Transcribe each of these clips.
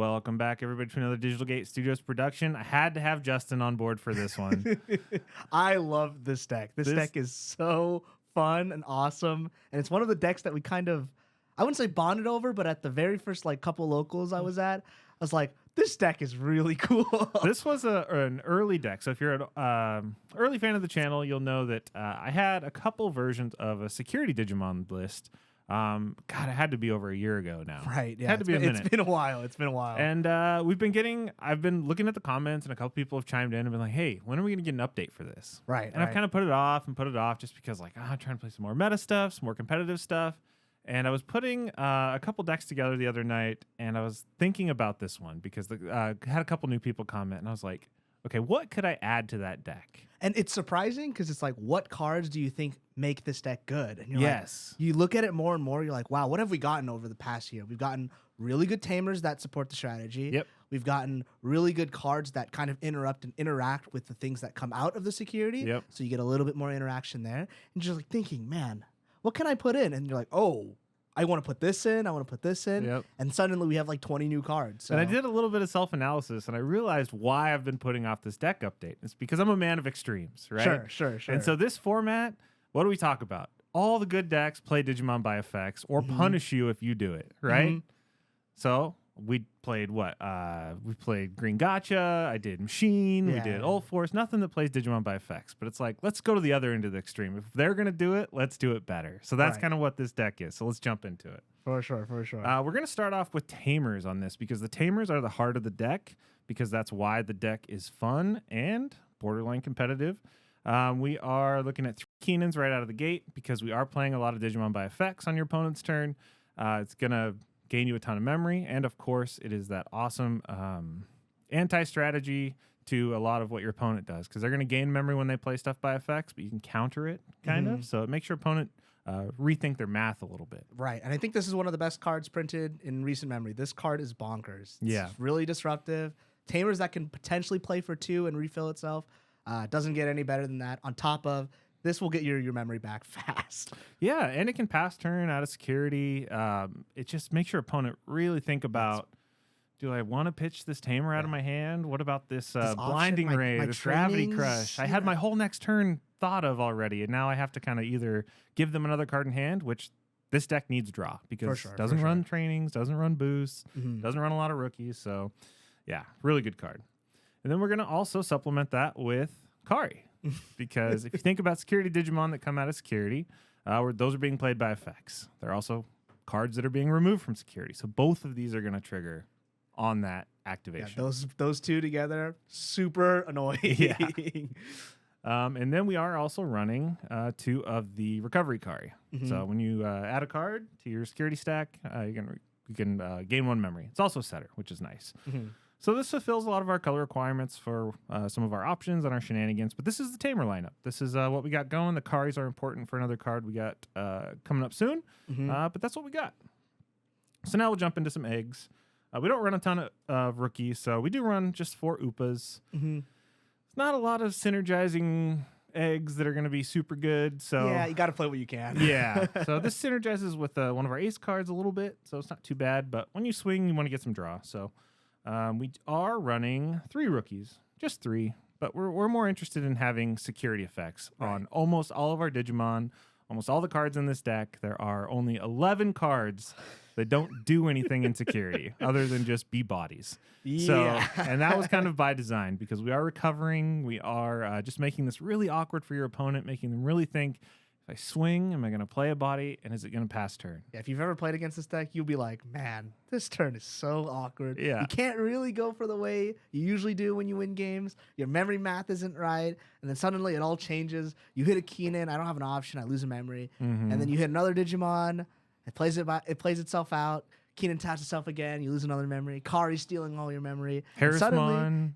Welcome back, everybody, to another Digital Gate Studios production. I had to have Justin on board for this one. I love this deck. This deck is so fun and awesome, and it's one of the decks that we kind of, I wouldn't say bonded over, but at the very first couple locals I was at, I was like, this deck is really cool. This was an early deck, so if you're an early fan of the channel, you'll know that I had a couple versions of a security Digimon list. God, it had to be over a year ago now. Right, yeah. Had to be a minute. It's been a while. And I've been looking at the comments, and a couple people have chimed in and been like, hey, when are we going to get an update for this? Right. And I've kind of put it off just because I'm trying to play some more meta stuff, some more competitive stuff. And I was putting a couple decks together the other night, and I was thinking about this one because had a couple new people comment, and I was like, okay, what could I add to that deck? And it's surprising because it's like, what cards do you think make this deck good? And you're yes. You look at it more and more, you're like, wow, what have we gotten over the past year? We've gotten really good Tamers that support the strategy. Yep. We've gotten really good cards that kind of interrupt and interact with the things that come out of the security. Yep. So you get a little bit more interaction there. And you're just like thinking, man, what can I put in? And you're like, oh, I want to put this in. I want to put this in. Yep. And suddenly we have like 20 new cards. So. And I did a little bit of self-analysis, and I realized why I've been putting off this deck update. It's because I'm a man of extremes, right? Sure. And so this format, what do we talk about? All the good decks play Digimon by effects or punish you if you do it, right? So we played what? We played Green Gotcha. I did Machine. Yeah. We did Old Force. Nothing that plays Digimon by effects. But it's like, let's go to the other end of the extreme. If they're going to do it, let's do it better. So that's kind of what this deck is. So let's jump into it. For sure. We're going to start off with Tamers on this because the Tamers are the heart of the deck because that's why the deck is fun and borderline competitive. We are looking at 3 Keenans right out of the gate because we are playing a lot of Digimon by effects on your opponent's turn. It's going to gain you a ton of memory, and of course, it is that awesome anti-strategy to a lot of what your opponent does because they're going to gain memory when they play stuff by effects, but you can counter it, kind of. So it makes your opponent rethink their math a little bit. Right, and I think this is one of the best cards printed in recent memory. This card is bonkers. Yeah. It's really disruptive. Tamers that can potentially play for 2 and refill itself. Doesn't get any better than that. On top of, this will get your memory back fast. Yeah, and it can pass turn out of security. It just makes your opponent really think about, do I want to pitch this Tamer out of my hand? What about this Blinding Ray, this Gravity Crush? I had my whole next turn thought of already, and now I have to kind of either give them another card in hand, which this deck needs draw because it doesn't run trainings, doesn't run boosts, doesn't run a lot of rookies. So, yeah, really good card. And then we're going to also supplement that with Kari. Because if you think about security Digimon that come out of security, those are being played by effects. They're also cards that are being removed from security. So both of these are going to trigger on that activation. Yeah, those two together, super annoying. Yeah. And then we are also running 2 of the recovery Kari. So when you add a card to your security stack, you can gain 1 memory. It's also a setter, which is nice. So this fulfills a lot of our color requirements for some of our options and our shenanigans. But this is the Tamer lineup. This is what we got going. The Karis are important for another card we got coming up soon. But that's what we got. So now we'll jump into some eggs. We don't run a ton of rookies, so we do run just 4 Upas. It's not a lot of synergizing eggs that are going to be super good. So yeah, you got to play what you can. Yeah. So this synergizes with one of our ace cards a little bit, so it's not too bad. But when you swing, you want to get some draw. So we are running 3 rookies, just 3, but we're more interested in having security effects on almost all of our Digimon, almost all the cards in this deck. There are only 11 cards that don't do anything in security other than just be bodies. Yeah. So, and that was kind of by design because we are recovering. We are just making this really awkward for your opponent, making them really think, if I swing, am I going to play a body, and is it going to pass turn? Yeah, if you've ever played against this deck, you'll be like, man, this turn is so awkward. Yeah. You can't really go for the way you usually do when you win games. Your memory math isn't right, and then suddenly it all changes. You hit a Keenan, I don't have an option, I lose a memory. And then you hit another Digimon, it plays itself out. Keenan taps itself again, you lose another memory. Kari stealing all your memory. Harrismon,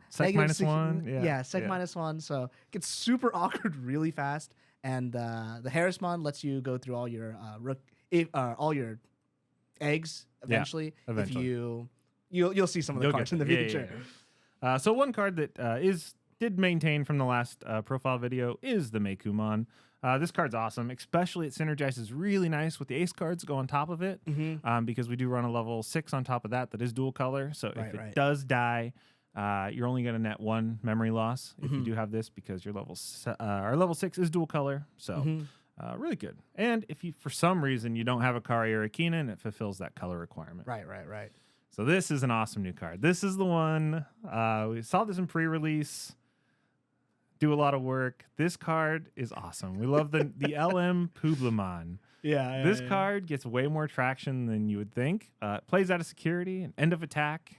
sec -1. Yeah, sec -1. So it gets super awkward really fast. And the Harrismon lets you go through all your eggs eventually. Yeah, eventually. If you'll see some of the cards in the future. So one card that is did maintain from the last profile video is the Meikumon. This card's awesome, especially it synergizes really nice with the ace cards go on top of it, because we do run a level 6 on top of that is dual color. So if it does die, you're only going to net 1 memory loss if you do have this, because your our level 6 is dual color. So really good. And if you, for some reason, you don't have a Kari or a Keenan, it fulfills that color requirement. Right. So this is an awesome new card. This is the one. We saw this in pre-release. Do a lot of work. This card is awesome. We love the LM Publamon. This card gets way more traction than you would think. Plays out of security, an end of attack,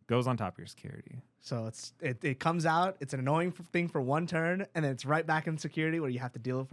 goes on top of your security. So it comes out. It's an annoying thing for 1 turn, and then it's right back in security where you have to deal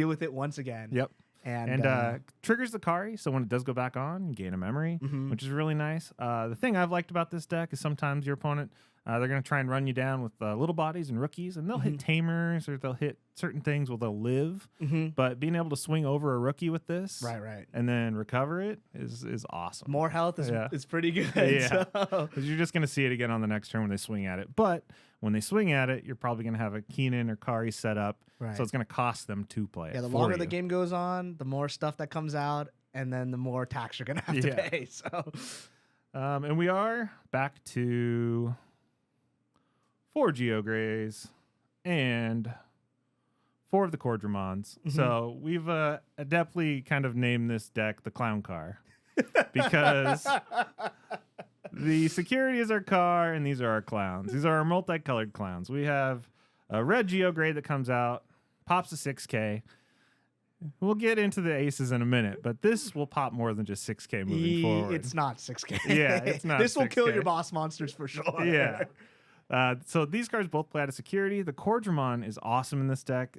with it once again. Yep. And triggers the Kari, so when it does go back on, you gain a memory, which is really nice. The thing I've liked about this deck is sometimes your opponent, they're going to try and run you down with little bodies and rookies, and they'll hit Tamers, or they'll hit certain things where they'll live. But being able to swing over a rookie with this, and then recover it is awesome. More health is pretty good. Yeah, because you're just going to see it again on the next turn when they swing at it. But when they swing at it, you're probably going to have a Keenan or Kari set up, so it's going to cost them to play it. Yeah, the longer the game goes on, the more stuff that comes out, and then the more tax you're going to have to pay. So, and we are back to 4 Geograys and 4 of the Cordramons. So we've adeptly kind of named this deck the Clown Car, because the security is our car and these are our clowns. These are our multicolored clowns. We have a red Geogray that comes out, pops a 6K. We'll get into the aces in a minute, but this will pop more than just 6K moving forward. It's not 6K. Yeah, it's not. This will 6K. kill your boss monsters for sure. Yeah. So these cards both play out of security. The Cordramon is awesome in this deck.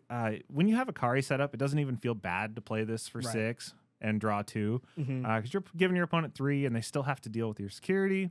When you have a Kari set up, it doesn't even feel bad to play this for 6 and draw 2, because you're giving your opponent 3 and they still have to deal with your security.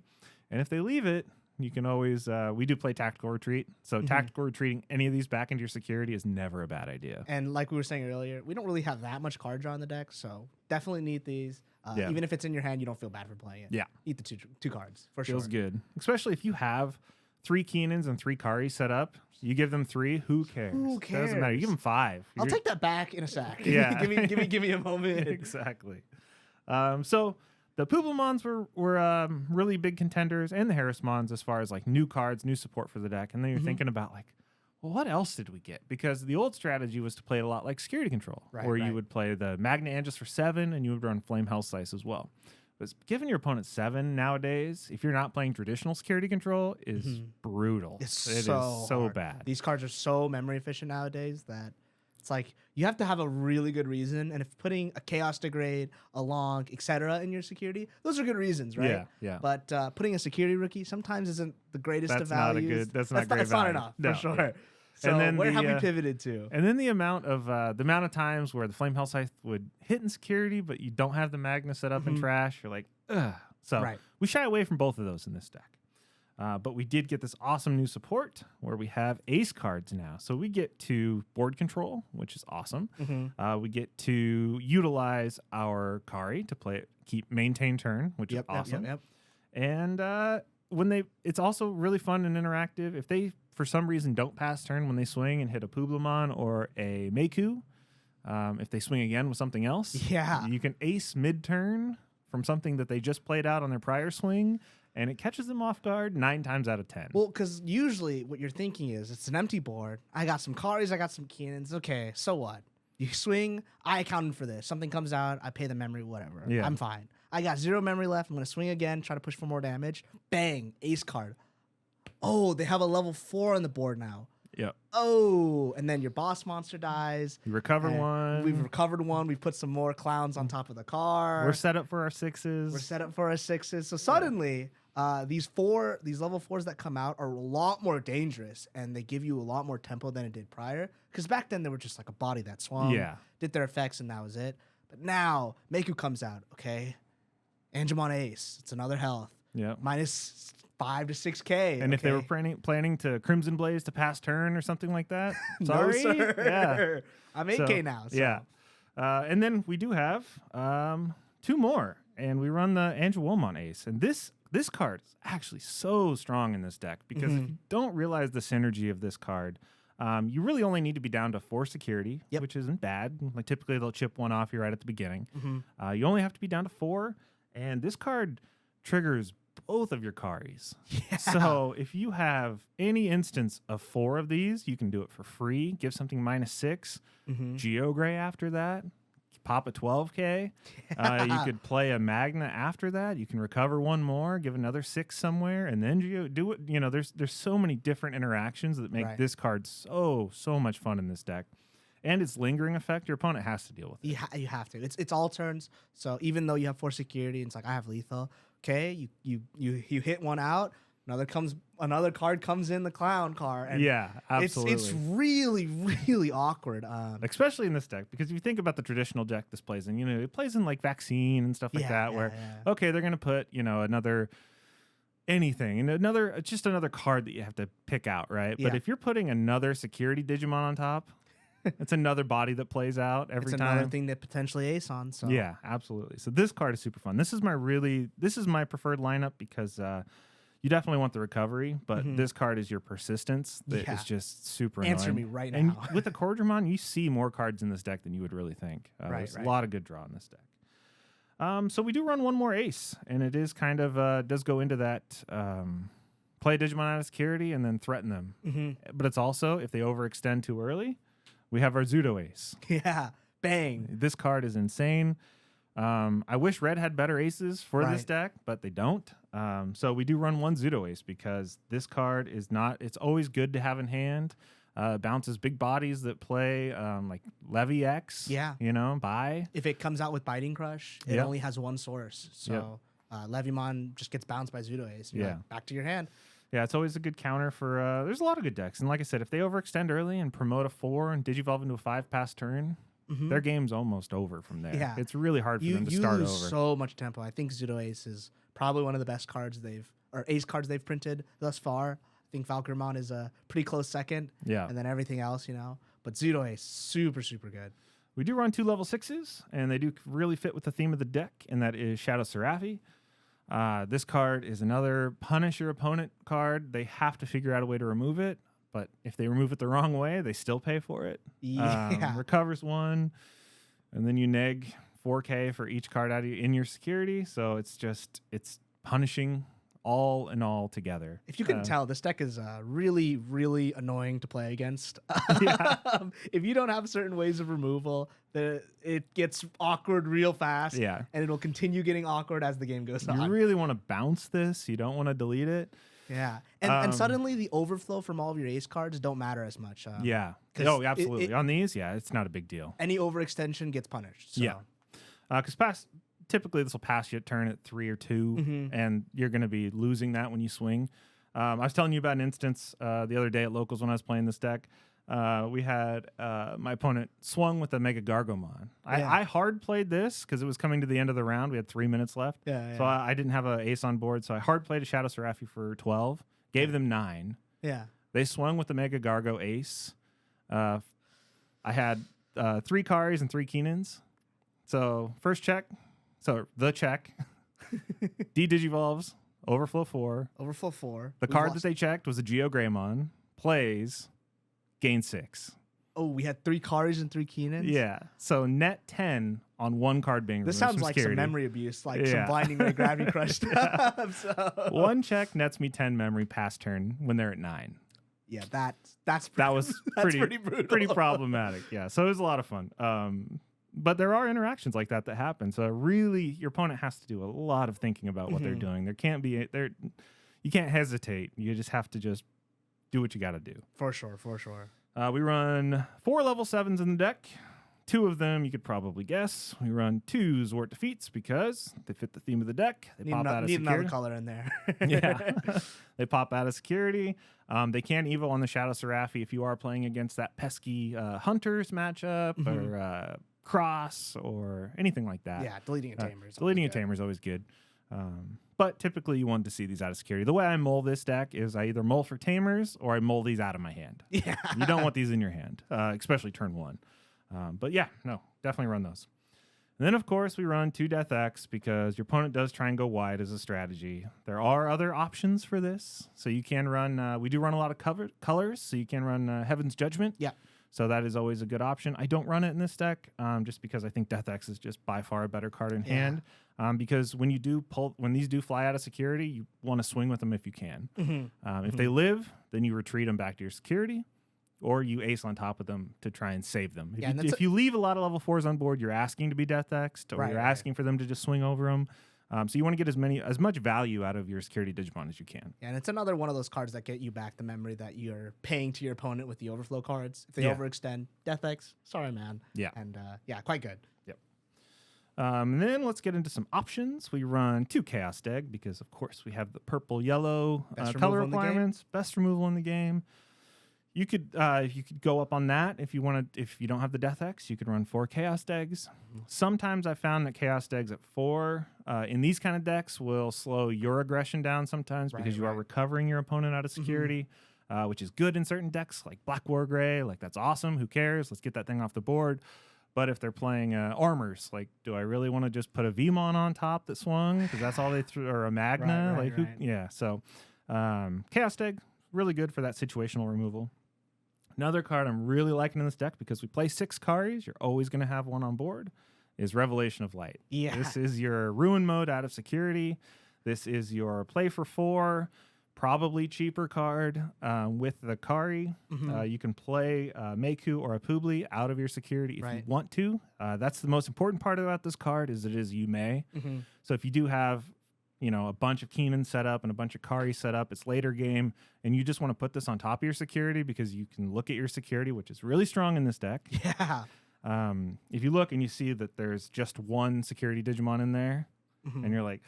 And if they leave it, you can always, we do play Tactical Retreat. So Tactical Retreating any of these back into your security is never a bad idea. And like we were saying earlier, we don't really have that much card draw in the deck, so definitely need these. Even if it's in your hand, you don't feel bad for playing it. Yeah. Eat the two cards, for sure. Feels good. Especially if you have 3 Keenans and 3 Kari set up. You give them 3, who cares? Who cares? Doesn't matter. You give them 5. I'll take that back in a sec. Yeah. give me a moment. Exactly. So the Publamons were really big contenders, and the Harrismons as far as like new cards, new support for the deck. And then you're thinking about like, well, what else did we get? Because the old strategy was to play it a lot like Security Control, where you would play the Magna Angis for 7, and you would run Flame Hell Slice as well. But giving your opponent 7 nowadays, if you're not playing traditional Security Control, is brutal. It is so so hard. bad. These cards are so memory efficient nowadays that it's like you have to have a really good reason. And if putting a Chaos Degrade, a Long, etc. in your security, those are good reasons, right? Yeah. But putting a security rookie sometimes isn't the greatest of values. That's not enough, for sure. Yeah. So and then where have we pivoted to? And then the amount of times where the Flame Hell Scythe would hit in security, but you don't have the Magna set up in trash, you're like, ugh. So we shy away from both of those in this deck. But we did get this awesome new support where we have ace cards now. So we get to board control, which is awesome. We get to utilize our Kari to maintain turn, which is awesome. And it's also really fun and interactive. If they, for some reason, don't pass turn when they swing and hit a Publamon or a Meiku, if they swing again with something else, you can ace mid-turn from something that they just played out on their prior swing, and it catches them off guard 9 times out of 10. Well, because usually what you're thinking is it's an empty board. I got some Karis, I got some Keenans. Okay, so what? You swing, I accounted for this. Something comes out, I pay the memory, whatever. Yeah. I'm fine. I got 0 memory left. I'm going to swing again, try to push for more damage. Bang, ace card. Oh, they have a level 4 on the board now. Yep. Oh, and then your boss monster dies. You recover one. We've recovered one. We've put some more clowns on top of the car. We're set up for our 6s. So suddenly, these level 4s that come out are a lot more dangerous, and they give you a lot more tempo than it did prior. Because back then they were just like a body that swung, did their effects, and that was it. But now Meiku comes out. Okay, Angemon Ace. It's another health. Yeah. Minus 5 to 6K. And if they were planning to Crimson Blaze to pass turn or something like that, sorry. No, sir. Yeah. I'm 8K now. So. Yeah. And then we do have 2 more, and we run the Angelwomon Ace. And this This card is actually so strong in this deck because if you don't realize the synergy of this card, you really only need to be down to 4 security, which isn't bad. Like typically they'll chip one off you right at the beginning. You only have to be down to 4, and this card triggers both of your Karis. Yeah. So if you have any instance of 4 of these, you can do it for free. Give something -6. Geogray after that. Pop a 12K. You could play a Magna after that. You can recover one more, give another 6 somewhere, and then do it. You know, there's so many different interactions that make this card so much fun in this deck. And its lingering effect, your opponent has to deal with it. You have to. It's all turns. So even though you have 4 security, and it's like I have lethal. Okay, you hit one out. Another card comes in, the clown card. And yeah, absolutely. It's really awkward. Especially in this deck, because if you think about the traditional deck this plays in, it plays in like vaccine and stuff like that, where okay, they're gonna put another anything and just another card that you have to pick out, right? But if you're putting another security Digimon on top, it's another body that plays out every time. It's another thing that potentially ace on. So yeah, absolutely. So this card is super fun. This is my preferred lineup because you definitely want the recovery, but this card is your persistence that is just super annoying. Answer me right and now. With the Cordramon, you see more cards in this deck than you would really think. There's a lot of good draw in this deck. So we do run one more ace, and it is kind of does go into that play Digimon out of security and then threaten them. But it's also, if they overextend too early, we have our Zudo ace. Yeah, bang. This card is insane. I wish Red had better aces for this deck, but they don't. So we do run one Zudo ace because this card is not, it's always good to have in hand. Bounces big bodies that play like Levy X. Yeah. Buy. If it comes out with Biting Crush, it only has one source. So Levymon just gets bounced by Zudo ace. Like, back to your hand. Yeah, it's always a good counter for... there's a lot of good decks. And like I said, if they overextend early and promote a 4 and Digivolve into a 5 pass turn, their game's almost over from there. Yeah. It's really hard for them to start over. You lose so much tempo. I think Zudo Ace is probably one of the best cards ace cards they've printed thus far. I think Valkyrmon is a pretty close second. Yeah. And then everything else, But Zudo Ace, super good. We do run 2 level 6s, and they do really fit with the theme of the deck, and that is Shadow Seraphi. This card is another punish your opponent card. They have to figure out a way to remove it, but if they remove it the wrong way, they still pay for it. Yeah. Recovers 1, and then you neg 4K for each card out of in your security. So it's punishing all in all together. If you can tell, this deck is really annoying to play against. If you don't have certain ways of removal, it gets awkward real fast. Yeah, and it'll continue getting awkward as the game goes on. You really want to bounce this. You don't want to delete it. Yeah, and suddenly the overflow from all of your ace cards don't matter as much. Absolutely. On these, it's not a big deal. Any overextension gets punished. So. Yeah, because typically this will pass you a turn at 3 or 2, and you're going to be losing that when you swing. I was telling you about an instance the other day at Locals when I was playing this deck. We had my opponent swung with a Mega Gargomon. I hard played this because it was coming to the end of the round. We had 3 minutes left. So I didn't have an ace on board, so I hard played a Shadow Seraphi for 12, gave them 9. Yeah. They swung with the Mega Gargo ace. I had 3 Karis and 3 Keenans. So first check. So the check. D-Digivolves. Overflow 4. Overflow 4. The card that they checked was a Geogreymon. Plays. Gain 6. Oh, we had 3 Karis and 3 Keenans? Yeah. So net 10 on 1 card being removed. This sounds like some memory abuse, like some Blinding Ray Gravity Crush stuff. So. 1 check nets me 10 memory past turn when they're at 9. Yeah, that was pretty brutal. Pretty problematic. Yeah. So it was a lot of fun. But there are interactions like that happen. So really, your opponent has to do a lot of thinking about what they're doing. You can't hesitate. You just have to do what you got to do. For sure. We run 4 level 7s in the deck. 2 of them you could probably guess. We run 2 Zwart Defeats because they fit the theme of the deck. They pop out of security. Need another color in there. Yeah. They pop out of security. They can evo on the Shadow Seraphi if you are playing against that pesky Hunters matchup or Cross or anything like that. Yeah, deleting a Tamer. Deleting a Tamer is always good. But typically you want to see these out of security. The way I mull this deck is I either mull for Tamers or I mull these out of my hand. Yeah. You don't want these in your hand, especially turn 1. But yeah, no, definitely run those. And then, of course, we run 2 Death X because your opponent does try and go wide as a strategy. There are other options for this. So you can run, we do run a lot of colors, so you can run Heaven's Judgment. Yeah. So that is always a good option. I don't run it in this deck just because I think Death X is just by far a better card in hand. Because when these do fly out of security, you want to swing with them if you can. If they live, then you retreat them back to your security, or you ace on top of them to try and save them. If you leave a lot of level 4s on board, you're asking to be Death X'd, or you're asking for them to just swing over them. So you want to get as much value out of your security Digimon as you can. Yeah, and it's another one of those cards that get you back the memory that you're paying to your opponent with the overflow cards. If they overextend, Death X, sorry, man. Yeah. And quite good. Yep. And then let's get into some options. We run 2 Chaos Egg because, of course, we have the purple-yellow color requirements. Best removal in the game. You could go up on that if you want to. If you don't have the Death X, you could run 4 Chaos Eggs. Sometimes I found that Chaos Eggs at 4 in these kind of decks will slow your aggression down sometimes because you are recovering your opponent out of security, which is good in certain decks like Black War Gray. Like, that's awesome. Who cares? Let's get that thing off the board. But if they're playing armors, like, do I really want to just put a Vmon on top that swung because that's all they threw, or a Magna? Yeah. So Chaos Egg, really good for that situational removal. Another card I'm really liking in this deck, because we play 6 Karis, you're always going to have one on board, is Revelation of Light. Yeah. This is your ruin mode out of security. This is your play for 4, probably cheaper card with the Kari. You can play Meiku or a Publi out of your security if you want to. That's the most important part about this card, is it is you may. So if you do have a bunch of Keenan set up and a bunch of Kari set up, it's later game, and you just want to put this on top of your security because you can look at your security, which is really strong in this deck. Yeah. If you look and you see that there's just 1 security Digimon in there, and you're like,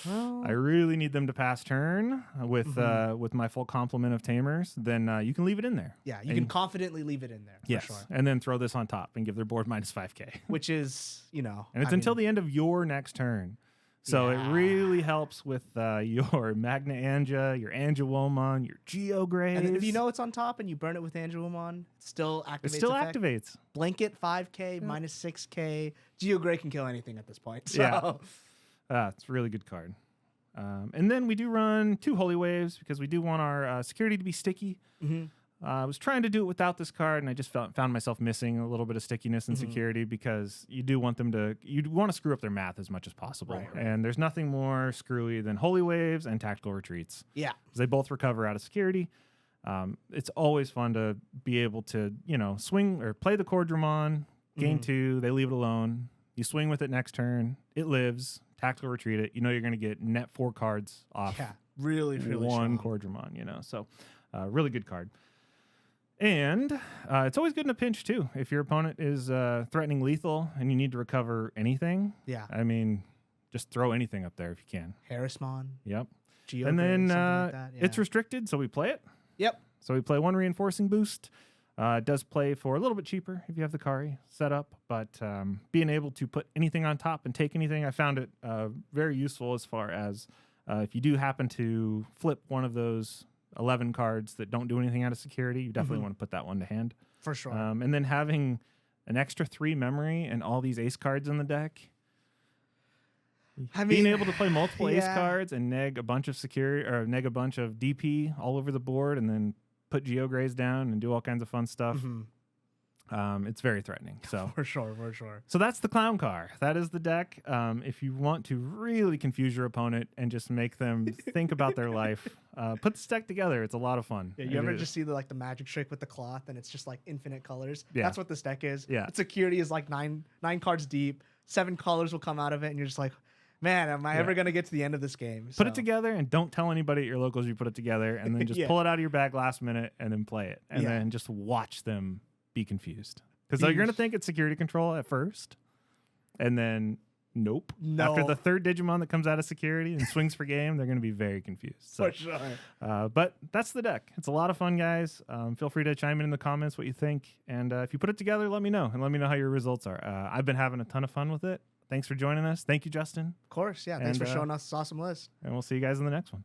well, I really need them to pass turn with my full complement of Tamers, then you can leave it in there. Yeah, you can confidently leave it in there. Yes, for sure. And then throw this on top and give their board minus 5k. Which is, And it's until the end of your next turn. So it really helps with your Magna Anja, your Angiwomon, your Geograys. And if you know it's on top and you burn it with Angiwomon, it still activates. It still activates. Blanket 5k, minus 6k. Geogray can kill anything at this point. So. Yeah. It's a really good card. And then we do run 2 Holy Waves because we do want our security to be sticky. I was trying to do it without this card, and I just found myself missing a little bit of stickiness and security, because you do want them to, you want to screw up their math as much as possible. And there's nothing more screwy than Holy Waves and Tactical Retreats. Yeah. Because they both recover out of security. It's always fun to be able to, swing or play the Cordramon, gain 2, they leave it alone. You swing with it next turn, it lives, Tactical Retreat it. You're going to get net 4 cards off. Yeah, really one Cordramon, So really good card. And it's always good in a pinch, too. If your opponent is threatening lethal and you need to recover anything, I mean, just throw anything up there if you can. Harrismon. Yep. Geogray, and then like that. It's restricted, so we play it. Yep. So we play 1 reinforcing boost. It does play for a little bit cheaper if you have the Kari set up, but being able to put anything on top and take anything, I found it very useful as far as if you do happen to flip one of those 11 cards that don't do anything out of security, you definitely want to put that one to hand. For sure. And then having an extra 3 memory and all these ace cards in the deck. Being able to play multiple ace cards and neg a bunch of security, or neg a bunch of DP all over the board, and then put Geograys down and do all kinds of fun stuff. It's very threatening. So for sure. So that's the Clown Car. That is the deck. If you want to really confuse your opponent and just make them think about their life, put this deck together. It's a lot of fun. Yeah, you ever just see the magic trick with the cloth and it's just like infinite colors? Yeah. That's what this deck is. Yeah. Security is like nine cards deep. 7 colors will come out of it, and you're just like, man, am I ever going to get to the end of this game? Put it together and don't tell anybody at your locals you put it together, and then just pull it out of your bag last minute and then play it. And then just watch them be confused. Because you're going to think it's security control at first, and then nope. No. After the 3rd Digimon that comes out of security and swings for game, they're going to be very confused. So, for sure. But that's the deck. It's a lot of fun, guys. Feel free to chime in the comments what you think. And if you put it together, let me know. And let me know how your results are. I've been having a ton of fun with it. Thanks for joining us. Thank you, Justin. Of course, yeah. Thanks for showing us this awesome list. And we'll see you guys in the next one.